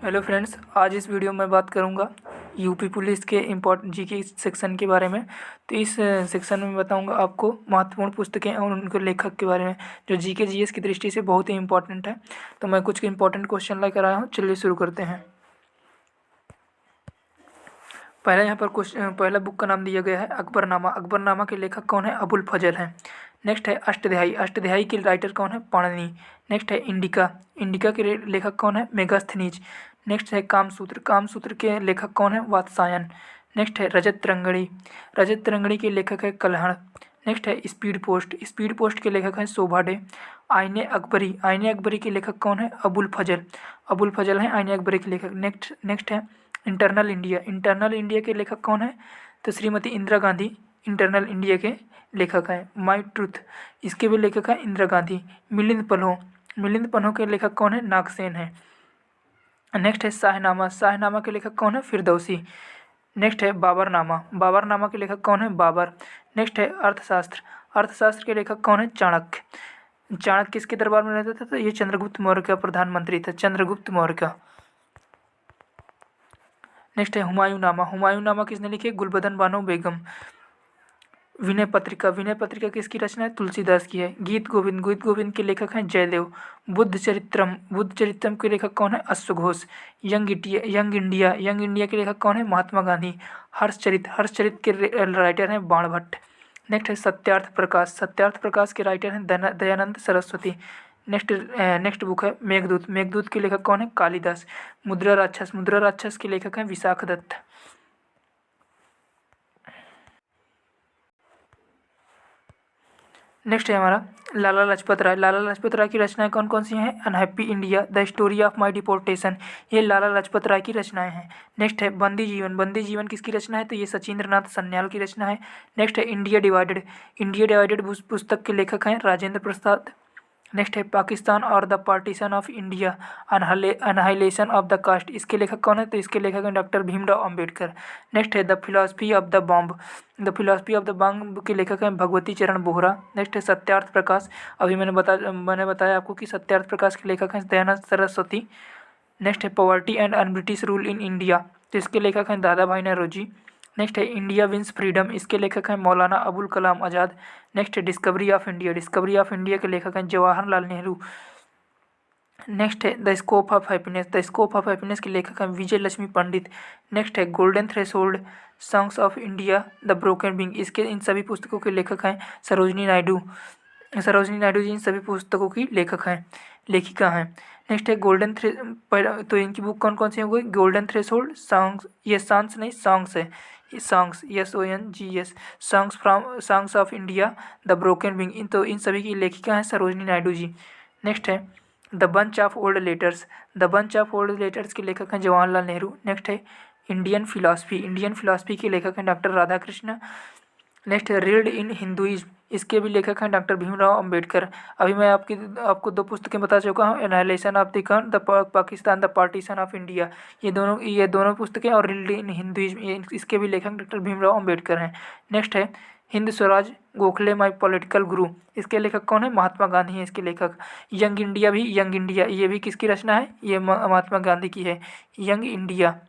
Hello friends, आज इस video में बात करूंगा यूपी पुलिस के इम्पोर्टेंट जीके सेक्शन के बारे में। तो इस सेक्शन में बताऊंगा आपको महत्वपूर्ण पुस्तकें और उनके लेखक के बारे में जो जीके जीएस की दृष्टि से बहुत ही इम्पोर्टेंट है। तो मैं कुछ इम्पोर्टेंट क्वेश्चन लेकर आया हूँ। चलिए शुरू करते हैं। पहला यहाँ पर पहला बुक का नाम दिया गया है अकबरनामा। अकबरनामा के लेखक कौन है? अबुल फजल हैं। नेक्स्ट है अष्टध्यायी। अष्टध्यायी के राइटर कौन है? पाणिनि। नेक्स्ट है इंडिका। इंडिका के लेखक कौन है? मेगास्थनीज। नेक्स्ट है कामसूत्र। कामसूत्र के लेखक कौन है? वात्सायन। नेक्स्ट है रजत तरंगड़ी। रजत तरंगड़ी के लेखक है कल्हड़। नेक्स्ट है स्पीड पोस्ट। स्पीड पोस्ट के लेखक हैं शोभाडे। आईने अकबरी। आईने अकबरी के लेखक कौन है? अबुल फजल। अबुल फजल हैं आईने अकबरी के लेखक। नेक्स्ट है इंटरनल इंडिया। इंटरनल इंडिया के लेखक कौन है? तो श्रीमती इंदिरा गांधी इंटरनल इंडिया के लेखक हैं। माई ट्रुथ, इसके भी लेखक हैं इंदिरा गांधी। मिलिंद पन्हो। मिलिंद पन्हो के लेखक कौन है? नागसेन है। नेक्स्ट है शाहनामा। शाहनामा के लेखक कौन है? फिरदौसी। नेक्स्ट है बाबरनामा। बाबरनामा के लेखक कौन है? बाबर। नेक्स्ट है अर्थशास्त्र। अर्थशास्त्र के लेखक कौन है? चाणक्य। चाणक्य किसके दरबार में रहता था? तो ये चंद्रगुप्त मौर्य का प्रधानमंत्री था, चंद्रगुप्त मौर्य का। नेक्स्ट है हुमायूंनामा। हुमायूंनामा किसने लिखी है? गुलबदन बानो बेगम। विनय पत्रिका। विनय पत्रिका किसकी रचना है? तुलसीदास की है। गीत गोविंद। गीत गोविंद के लेखक हैं जयदेव। बुद्ध चरित्रम। बुद्ध चरित्रम के लेखक कौन है? अश्वघोष। Young India. Young India. Young India के लेखक कौन है? महात्मा गांधी। हर्षचरित। हर्षचरित के राइटर हैं बाणभट्ट। नेक्स्ट है सत्यार्थ प्रकाश। सत्यार्थ प्रकाश के राइटर हैं दयानंद सरस्वती। नेक्स्ट बुक है मेघदूत। मेघदूत के लेखक कौन है? कालिदास। मुद्रा राक्षस। मुद्रा राक्षस के लेखक हैं विशाख दत्त। नेक्स्ट है हमारा लाला लाजपत राय। लाला लाजपत राय की रचनाएं कौन कौन सी हैं? Unhappy India, the story of my deportation, ये लाला लाजपत राय की रचनाएं हैं। नेक्स्ट है बंदी जीवन। बंदी जीवन किसकी रचना है? तो ये सचिंद्र नाथ सन्याल की रचना है। नेक्स्ट है इंडिया डिवाइडेड। इंडिया डिवाइडेड पुस्तक के लेखक हैं राजेंद्र प्रसाद। नेक्स्ट है पाकिस्तान और the partition of India, annihilation of the caste, इसके लेखक कौन है? तो इसके लेखक हैं डॉक्टर भीमराव अंबेडकर। नेक्स्ट है the philosophy of the bomb. The philosophy of the bomb के लेखक हैं भगवती चरण बोहरा। नेक्स्ट है सत्यार्थ प्रकाश। अभी मैंने बताया आपको कि सत्यार्थ प्रकाश के लेखक हैं दयानंद सरस्वती। नेक्स्ट है poverty and un British rule in India, तो इसके लेखक हैं दादा भाई नौरोजी। नेक्स्ट है इंडिया विंस फ्रीडम, इसके लेखक हैं मौलाना अबुल कलाम आज़ाद। नेक्स्ट है discovery of India. Discovery of India के लेखक हैं जवाहरलाल नेहरू। नेक्स्ट है the scope of happiness. The scope of happiness के लेखक हैं विजय लक्ष्मी पंडित। नेक्स्ट है golden threshold, songs of India, the broken wing, इसके इन सभी पुस्तकों के लेखक हैं सरोजनी नायडू। सरोजनी नायडू जी इन सभी पुस्तकों की लेखिका हैं। नेक्स्ट है तो इनकी बुक कौन कौन सी होंगी? गोल्डन थ्रेशोल्ड, सॉन्ग्स, ये सॉन्ग्स नहीं सॉन्ग्स है, ये songs, SONGS, songs of India, the broken wing, इन सभी की लेखिका हैं सरोजनी नायडू जी। नेक्स्ट है the bunch of old letters. The bunch of old letters के लेखक हैं जवाहरलाल नेहरू। नेक्स्ट है इंडियन फिलॉसफी। इंडियन फिलॉसफी के लेखक हैं डॉक्टर राधाकृष्ण। नेक्स्ट है रील्ड इन हिंदुइज्म, इसके भी लेखक हैं डॉक्टर भीमराव अंबेडकर। अभी मैं आपको दो पुस्तकें बता चुका हूँ, एनालिसिस ऑफ द कौन, the Pakistan, the partition of India, ये दोनों पुस्तकें, और रील्ड इन हिंदुइज्म, इसके भी लेखक डॉक्टर भीमराव अंबेडकर हैं। नेक्स्ट है हिंद स्वराज गोखले माई पॉलिटिकल गुरु, इसके लेखक कौन है? महात्मा गांधी हैं इसके लेखक। यंग इंडिया भी, यंग इंडिया ये भी किसकी रचना है? ये महात्मा गांधी की है, young India,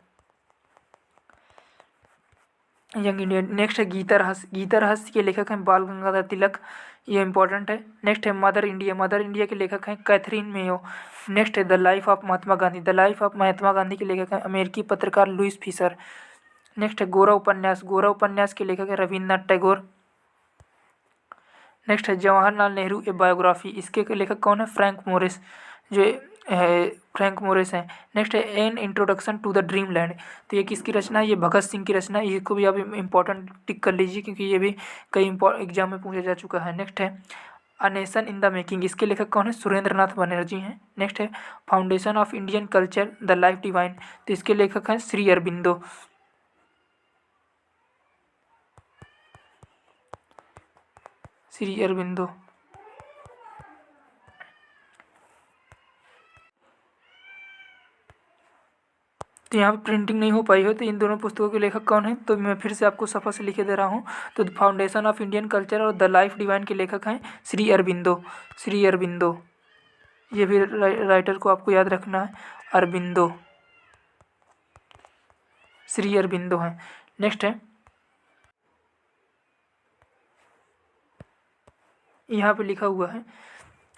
young India. Next है गीता रहस्य। गीता रहस्य के लेखक हैं बाल गंगाधर तिलक, ये इंपॉर्टेंट है। नेक्स्ट है मदर इंडिया। मदर इंडिया के लेखक हैं कैथरीन मेयो। नेक्स्ट है the life of Mahatma Gandhi. The life of Mahatma Gandhi के लेखक हैं अमेरिकी पत्रकार लुइस फिशर। नेक्स्ट है गोरा उपन्यास। गोरा उपन्यास के लेखक हैं रविन्द्रनाथ टैगोर। नेक्स्ट है जवाहरलाल नेहरू ए बायोग्राफी, इसके लेखक कौन है? फ्रैंक मोरिस, जो फ्रैंक मोरिस हैं। नेक्स्ट है an introduction to the dream land, तो ये किसकी रचना है? ये भगत सिंह की रचना है। इसको भी आप इंपॉर्टेंट टिक कर लीजिए क्योंकि ये भी कई एग्जाम में पूछा जा चुका है। नेक्स्ट है a nation in the making, इसके लेखक कौन है? सुरेंद्र नाथ बनर्जी हैं। नेक्स्ट है foundation of Indian culture, the life divine, तो इसके लेखक हैं श्री अरबिंदो। श्री अरबिंदो। तो यहाँ पे प्रिंटिंग नहीं हो पाई हो, तो इन दोनों पुस्तकों के लेखक कौन हैं? तो मैं फिर से आपको सफ़ा से लिखे दे रहा हूँ। तो फाउंडेशन ऑफ इंडियन कल्चर और द लाइफ डिवाइन के लेखक हैं श्री अरबिंदो। श्री अरबिंदो, ये भी राइटर को आपको याद रखना है, अरबिंदो। श्री अरबिंदो हैं। नेक्स्ट है, यहाँ पे लिखा हुआ है,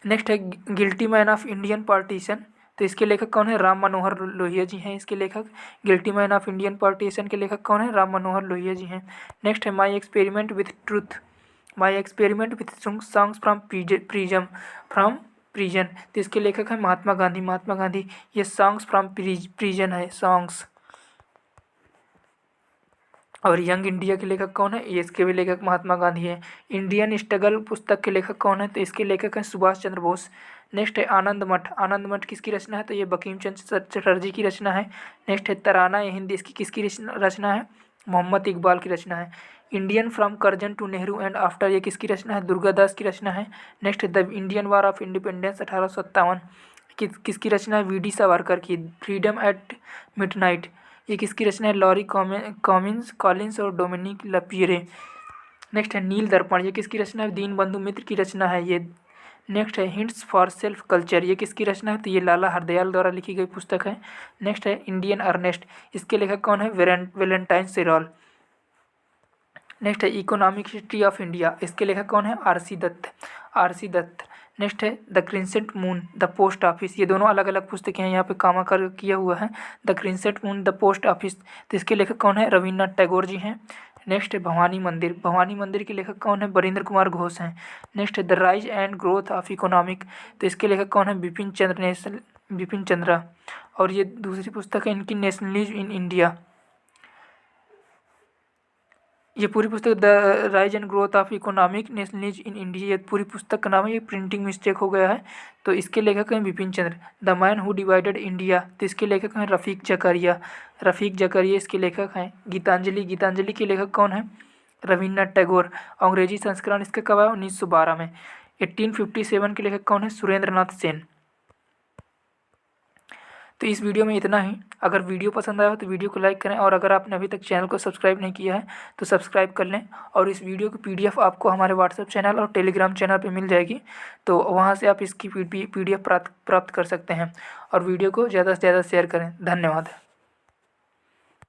नेक्स्ट है guilty man of Indian partition, तो इसके लेखक कौन है? राम मनोहर लोहिया जी हैं इसके लेखक। Guilty man of Indian partition के लेखक कौन है? राम मनोहर लोहिया जी हैं। नेक्स्ट है my experiment with truth, my experiment with songs from prison, तो इसके लेखक हैं महात्मा गांधी। महात्मा गांधी, ये सॉन्ग्स फ्रॉम प्रिजन है, सॉन्ग्स। और यंग इंडिया के लेखक कौन है? ये इसके भी लेखक महात्मा गांधी है। इंडियन स्ट्रगल पुस्तक के लेखक कौन है? तो इसके लेखक हैं सुभाष चंद्र बोस। नेक्स्ट है आनंद मठ, आनंद मठ किसकी रचना है? तो ये बंकिम चंद्र चटर्जी की रचना है। नेक्स्ट है तराना ए हिंद, इसकी किसकी रचना है? मोहम्मद इकबाल की रचना है। Indian from Curzon to Nehru and after, ये किसकी रचना है? दुर्गादास की रचना है। नेक्स्ट है the Indian war of independence 1857, किसकी रचना है? वी.डी. सावरकर की। फ्रीडम एट मिडनाइट, ये किसकी रचना है? लॉरी कॉलिंस और डोमिनिक लपियरे। नेक्स्ट है नील दर्पण, ये किसकी रचना है? दीनबंधु मित्र की रचना है ये। नेक्स्ट है हिंट्स फॉर सेल्फ कल्चर, ये किसकी रचना है? तो ये लाला हरदयाल द्वारा लिखी गई पुस्तक है। नेक्स्ट है इंडियन अर्नेस्ट, इसके लेखक कौन है? Valentine Chirol. नेक्स्ट है इकोनॉमिक हिस्ट्री ऑफ इंडिया, इसके लेखक कौन है? R C. Dutt, R C. Dutt. Next है the crescent moon the post office, ये दोनों अलग अलग पुस्तकें हैं, यहाँ पे कामा कर किया हुआ है। The crescent moon the post office, तो इसके लेखक कौन है? रविन्द्रनाथ टैगोर जी हैं। नेक्स्ट है भवानी मंदिर, भवानी मंदिर के लेखक कौन है? बरिंद्र कुमार घोष हैं। नेक्स्ट है the rise and growth of economic, तो इसके लेखक कौन है? बिपिन चंद्रा। और ये दूसरी पुस्तक है इनकी, नेशनलिज्म इन इंडिया। ये पूरी पुस्तक the rise and growth of economic nationalism in India, ये पूरी पुस्तक का नाम है। ये प्रिंटिंग मिस्टेक हो गया है, तो इसके लेखक हैं Bipin Chandra. The man who divided India, तो इसके लेखक हैं रफ़ीक जकारिया, रफ़ीक जकारिया इसके लेखक हैं। गीतांजलि, गीतांजलि के लेखक कौन है? रविन्द्रनाथ टैगोर। अंग्रेजी संस्करण इसका कब आया? 1912 में। 1857 के लेखक कौन है? सुरेंद्र नाथ सेन। तो इस वीडियो में इतना ही। अगर वीडियो पसंद आया हो तो वीडियो को लाइक करें, और अगर आपने अभी तक चैनल को सब्सक्राइब नहीं किया है तो सब्सक्राइब कर लें। और इस वीडियो की PDF आपको हमारे व्हाट्सएप चैनल और टेलीग्राम चैनल पे मिल जाएगी, तो वहाँ से आप इसकी PDF प्राप्त कर सकते हैं। और वीडियो को ज़्यादा से ज़्यादा शेयर करें। धन्यवाद।